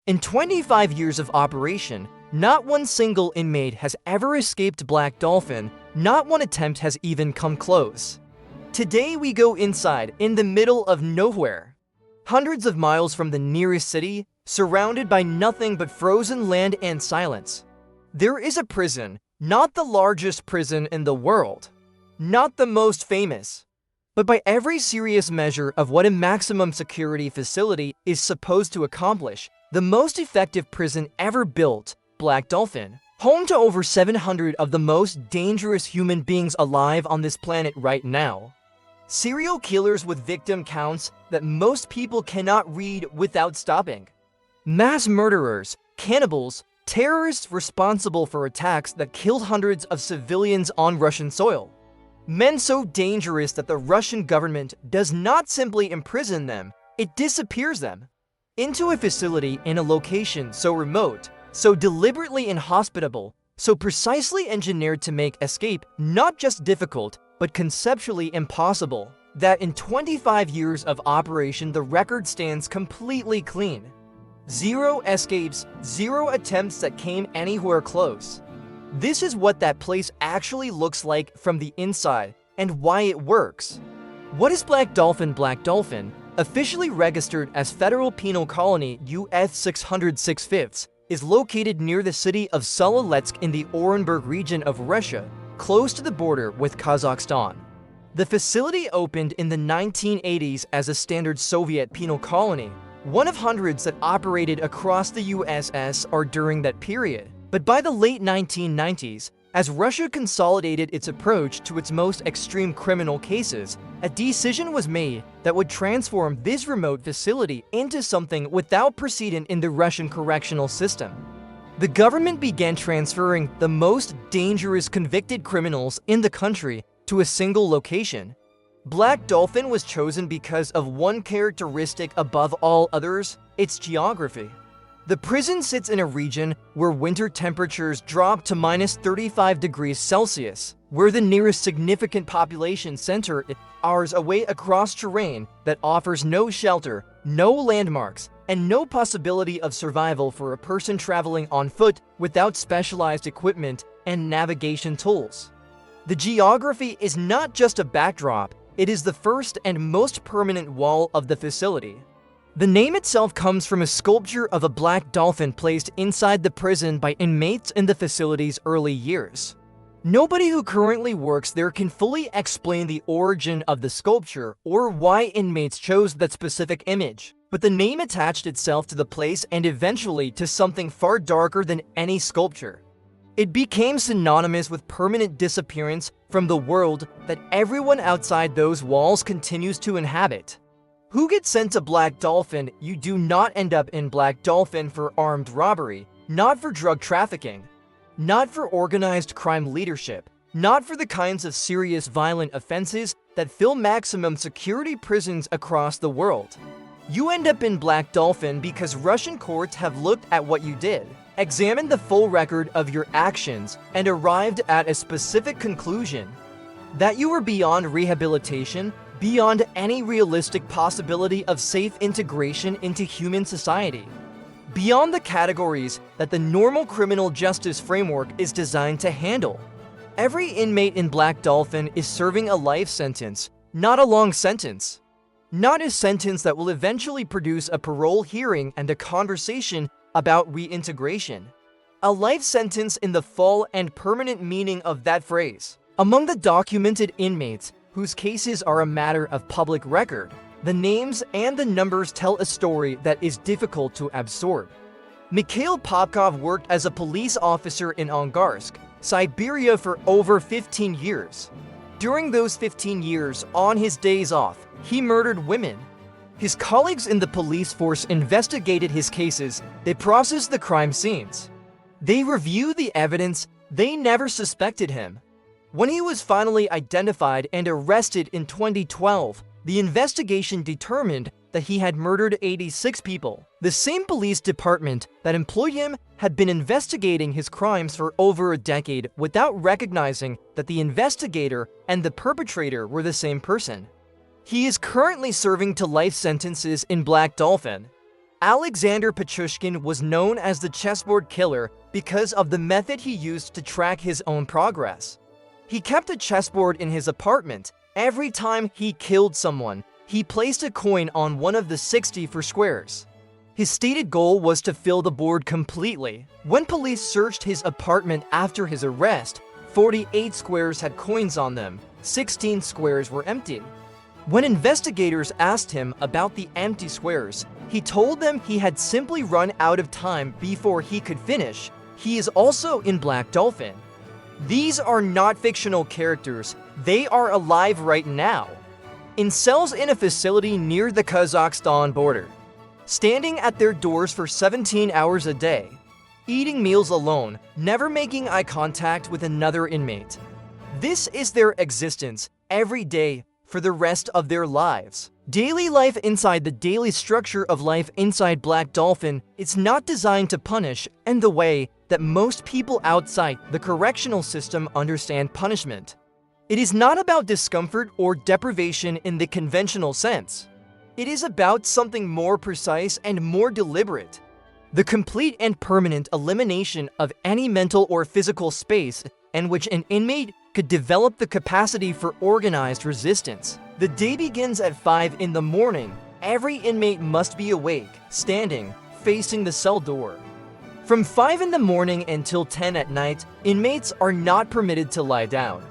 In 25 years of operation, not one single inmate has ever escaped Black Dolphin, not one attempt has even come close. Today we go inside, in the middle of nowhere. Hundreds of miles from the nearest city, surrounded by nothing but frozen land and silence. There is a prison, not the largest prison in the world, not the most famous, but by every serious measure of what a maximum security facility is supposed to accomplish, the most effective prison ever built, Black Dolphin. Home to over 700 of the most dangerous human beings alive on this planet right now. Serial killers with victim counts that most people cannot read without stopping. Mass murderers, cannibals, terrorists responsible for attacks that killed hundreds of civilians on Russian soil. Men so dangerous that the Russian government does not simply imprison them, it disappears them. Into a facility in a location so remote, so deliberately inhospitable, so precisely engineered to make escape not just difficult, but conceptually impossible, that in 25 years of operation the record stands completely clean. 0 escapes, 0 attempts that came anywhere close. This is what that place actually looks like from the inside, and why it works. What is Black Dolphin? Black Dolphin, officially registered as Federal Penal Colony US 606/5, is located near the city of Soledletsk in the Orenburg region of Russia, close to the border with Kazakhstan. The facility opened in the 1980s as a standard Soviet penal colony, one of hundreds that operated across the USSR during that period. But by the late 1990s, as Russia consolidated its approach to its most extreme criminal cases, a decision was made that would transform this remote facility into something without precedent in the Russian correctional system. The government began transferring the most dangerous convicted criminals in the country to a single location. Black Dolphin was chosen because of one characteristic above all others: its geography. The prison sits in a region where winter temperatures drop to -35 degrees Celsius, where the nearest significant population center is hours away across terrain that offers no shelter, no landmarks, and no possibility of survival for a person traveling on foot without specialized equipment and navigation tools. The geography is not just a backdrop, it is the first and most permanent wall of the facility. The name itself comes from a sculpture of a black dolphin placed inside the prison by inmates in the facility's early years. Nobody who currently works there can fully explain the origin of the sculpture or why inmates chose that specific image, but the name attached itself to the place and eventually to something far darker than any sculpture. It became synonymous with permanent disappearance from the world that everyone outside those walls continues to inhabit. Who gets sent to Black Dolphin? You do not end up in Black Dolphin for armed robbery, not for drug trafficking, not for organized crime leadership, not for the kinds of serious violent offenses that fill maximum security prisons across the world. You end up in Black Dolphin because Russian courts have looked at what you did, examined the full record of your actions, and arrived at a specific conclusion: that you were beyond rehabilitation, beyond any realistic possibility of safe integration into human society, beyond the categories that the normal criminal justice framework is designed to handle. Every inmate in Black Dolphin is serving a life sentence, not a long sentence. Not a sentence that will eventually produce a parole hearing and a conversation about reintegration. A life sentence in the full and permanent meaning of that phrase. Among the documented inmates whose cases are a matter of public record, the names and the numbers tell a story that is difficult to absorb. Mikhail Popkov worked as a police officer in Angarsk, Siberia for over 15 years. During those 15 years, on his days off, he murdered women. His colleagues in the police force investigated his cases, they processed the crime scenes. They reviewed the evidence, they never suspected him. When he was finally identified and arrested in 2012, the investigation determined that he had murdered 86 people. The same police department that employed him had been investigating his crimes for over a decade without recognizing that the investigator and the perpetrator were the same person. He is currently serving to life sentences in Black Dolphin. Alexander Pichushkin was known as the chessboard killer because of the method he used to track his own progress. He kept a chessboard in his apartment. Every time he killed someone, he placed a coin on one of the 64 squares. His stated goal was to fill the board completely. When police searched his apartment after his arrest, 48 squares had coins on them, 16 squares were empty. When investigators asked him about the empty squares, he told them he had simply run out of time before he could finish. He is also in Black Dolphin. These are not fictional characters, they are alive right now. In cells in a facility near the Kazakhstan border, standing at their doors for 17 hours a day, eating meals alone, never making eye contact with another inmate. This is their existence every day for the rest of their lives. Daily life inside the daily structure of life inside Black Dolphin is not designed to punish in the way that most people outside the correctional system understand punishment. It is not about discomfort or deprivation in the conventional sense. It is about something more precise and more deliberate. The complete and permanent elimination of any mental or physical space in which an inmate could develop the capacity for organized resistance. The day begins at 5 in the morning. Every inmate must be awake, standing, facing the cell door. From 5 in the morning until 10 at night, inmates are not permitted to lie down,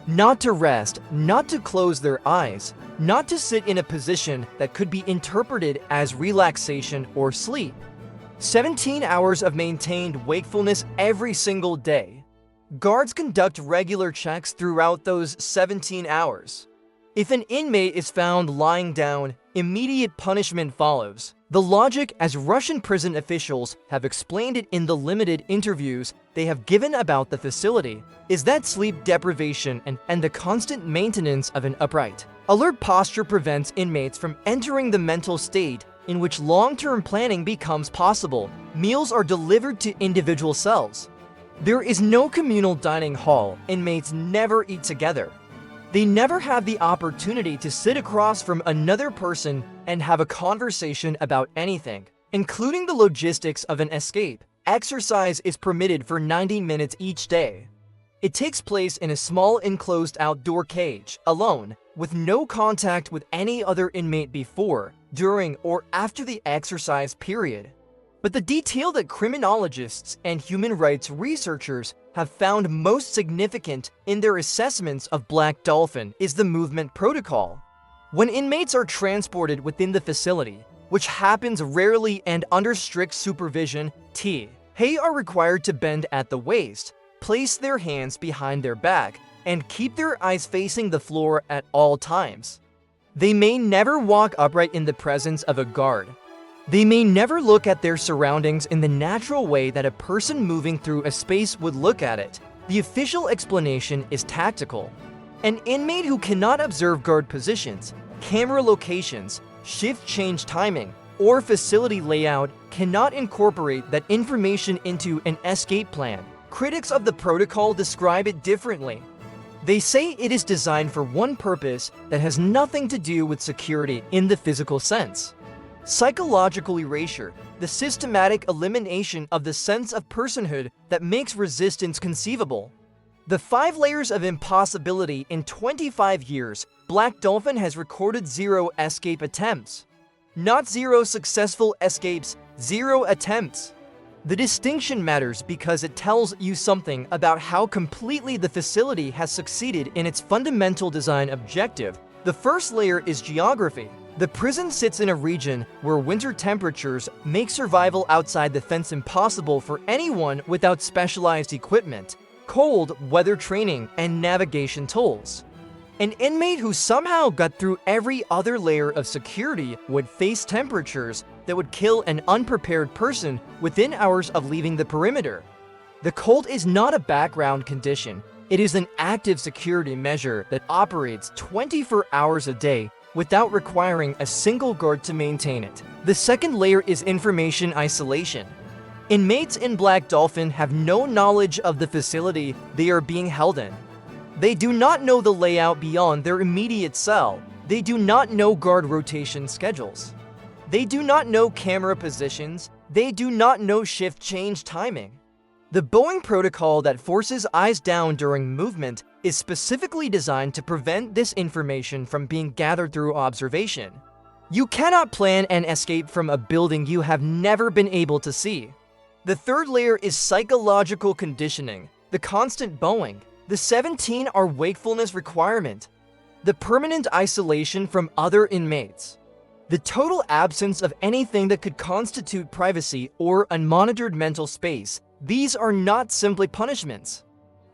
not to rest, not to close their eyes, not to sit in a position that could be interpreted as relaxation or sleep. 17 hours of maintained wakefulness every single day. Guards conduct regular checks throughout those 17 hours. If an inmate is found lying down, immediate punishment follows. The logic, as Russian prison officials have explained it in the limited interviews they have given about the facility, is that sleep deprivation and the constant maintenance of an upright, alert posture prevents inmates from entering the mental state in which long-term planning becomes possible. Meals are delivered to individual cells. There is no communal dining hall. Inmates never eat together. They never have the opportunity to sit across from another person and have a conversation about anything, including the logistics of an escape. Exercise is permitted for 90 minutes each day. It takes place in a small enclosed outdoor cage, alone, with no contact with any other inmate before, during, or after the exercise period. But the detail that criminologists and human rights researchers have found most significant in their assessments of Black Dolphin is the movement protocol. When inmates are transported within the facility, which happens rarely and under strict supervision, they are required to bend at the waist, place their hands behind their back, and keep their eyes facing the floor at all times. They may never walk upright in the presence of a guard. They may never look at their surroundings in the natural way that a person moving through a space would look at it. The official explanation is tactical. An inmate who cannot observe guard positions, camera locations, shift change timing, or facility layout cannot incorporate that information into an escape plan. Critics of the protocol describe it differently. They say it is designed for one purpose that has nothing to do with security in the physical sense. Psychological erasure, the systematic elimination of the sense of personhood that makes resistance conceivable. The 5 layers of impossibility in 25 years, Black Dolphin has recorded 0 escape attempts. Not 0 successful escapes, 0 attempts. The distinction matters because it tells you something about how completely the facility has succeeded in its fundamental design objective. The first layer is geography. The prison sits in a region where winter temperatures make survival outside the fence impossible for anyone without specialized equipment, cold weather training, and navigation tools. An inmate who somehow got through every other layer of security would face temperatures that would kill an unprepared person within hours of leaving the perimeter. The cold is not a background condition. It is an active security measure that operates 24 hours a day without requiring a single guard to maintain it. The second layer is information isolation. Inmates in Black Dolphin have no knowledge of the facility they are being held in. They do not know the layout beyond their immediate cell. They do not know guard rotation schedules. They do not know camera positions. They do not know shift change timing. The Boeing protocol that forces eyes down during movement is specifically designed to prevent this information from being gathered through observation. You cannot plan an escape from a building you have never been able to see. The third layer is psychological conditioning, the constant Boeing. The 17 are wakefulness requirement, the permanent isolation from other inmates, the total absence of anything that could constitute privacy or unmonitored mental space. These are not simply punishments.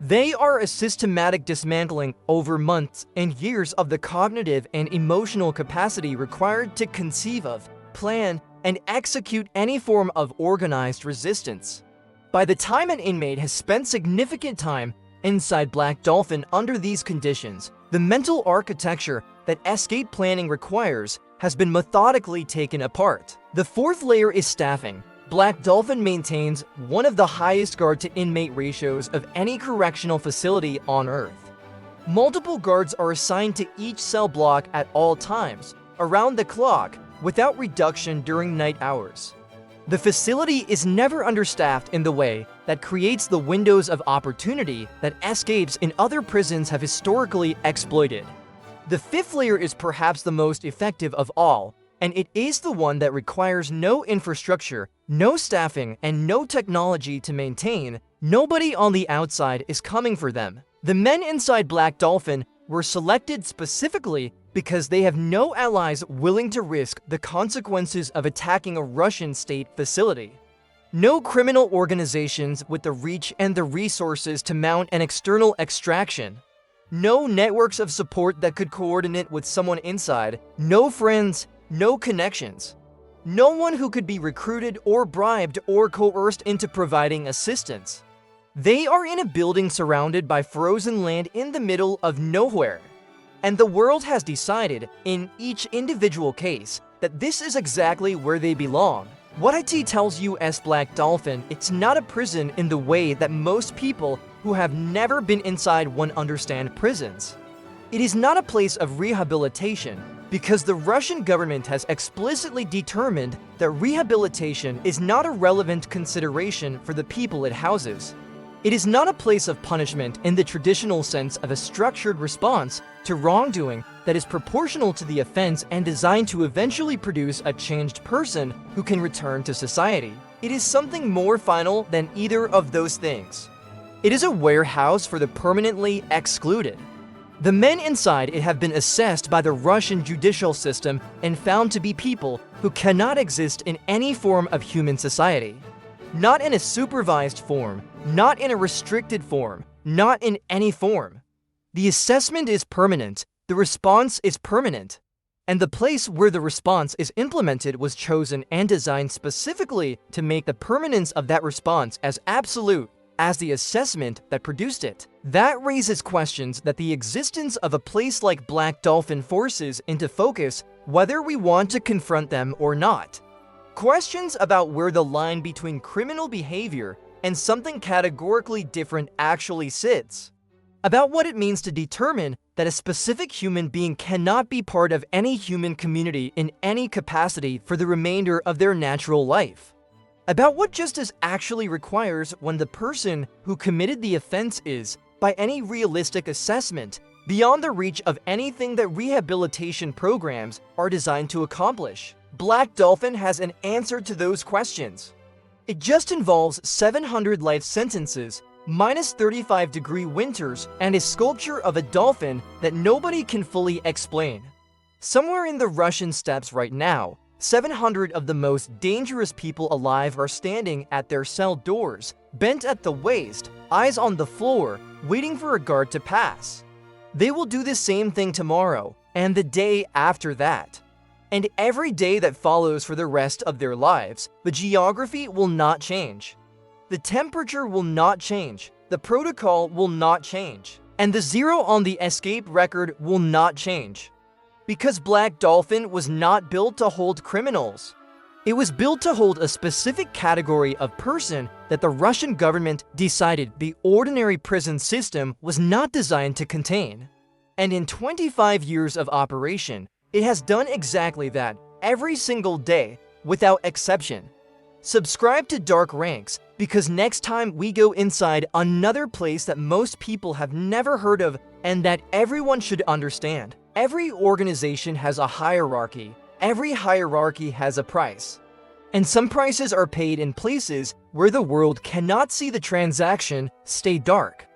They are a systematic dismantling over months and years of the cognitive and emotional capacity required to conceive of, plan, and execute any form of organized resistance. By the time an inmate has spent significant time inside Black Dolphin under these conditions, the mental architecture that escape planning requires has been methodically taken apart. The fourth layer is staffing. Black Dolphin maintains one of the highest guard-to-inmate ratios of any correctional facility on Earth. Multiple guards are assigned to each cell block at all times, around the clock, without reduction during night hours. The facility is never understaffed in the way that creates the windows of opportunity that escapes in other prisons have historically exploited. The fifth layer is perhaps the most effective of all, and it is the one that requires no infrastructure, no staffing, and no technology to maintain. Nobody on the outside is coming for them. The men inside Black Dolphin were selected specifically because they have no allies willing to risk the consequences of attacking a Russian state facility. No criminal organizations with the reach and the resources to mount an external extraction. No networks of support that could coordinate with someone inside. No friends, no connections. No one who could be recruited or bribed or coerced into providing assistance. They are in a building surrounded by frozen land in the middle of nowhere. And the world has decided, in each individual case, that this is exactly where they belong. What IT tells you as Black Dolphin, it's not a prison in the way that most people who have never been inside one understand prisons. It is not a place of rehabilitation, because the Russian government has explicitly determined that rehabilitation is not a relevant consideration for the people it houses. It is not a place of punishment in the traditional sense of a structured response to wrongdoing that is proportional to the offense and designed to eventually produce a changed person who can return to society. It is something more final than either of those things. It is a warehouse for the permanently excluded. The men inside it have been assessed by the Russian judicial system and found to be people who cannot exist in any form of human society. Not in a supervised form, not in a restricted form, not in any form. The assessment is permanent, the response is permanent, and the place where the response is implemented was chosen and designed specifically to make the permanence of that response as absolute as the assessment that produced it. That raises questions that the existence of a place like Black Dolphin forces into focus whether we want to confront them or not. Questions about where the line between criminal behavior and something categorically different actually sits. About what it means to determine that a specific human being cannot be part of any human community in any capacity for the remainder of their natural life. About what justice actually requires when the person who committed the offense is, by any realistic assessment, beyond the reach of anything that rehabilitation programs are designed to accomplish. Black Dolphin has an answer to those questions. It just involves 700 life sentences, minus 35-degree winters, and a sculpture of a dolphin that nobody can fully explain. Somewhere in the Russian steppes right now, 700 of the most dangerous people alive are standing at their cell doors, bent at the waist, eyes on the floor, waiting for a guard to pass. They will do the same thing tomorrow, and the day after that. And every day that follows for the rest of their lives, the geography will not change. The temperature will not change, the protocol will not change, and the zero on the escape record will not change. Because Black Dolphin was not built to hold criminals. It was built to hold a specific category of person that the Russian government decided the ordinary prison system was not designed to contain. And in 25 years of operation, it has done exactly that, every single day, without exception. Subscribe to Dark Ranks, because next time we go inside another place that most people have never heard of and that everyone should understand. Every organization has a hierarchy. Every hierarchy has a price. And some prices are paid in places where the world cannot see the transaction. Stay dark.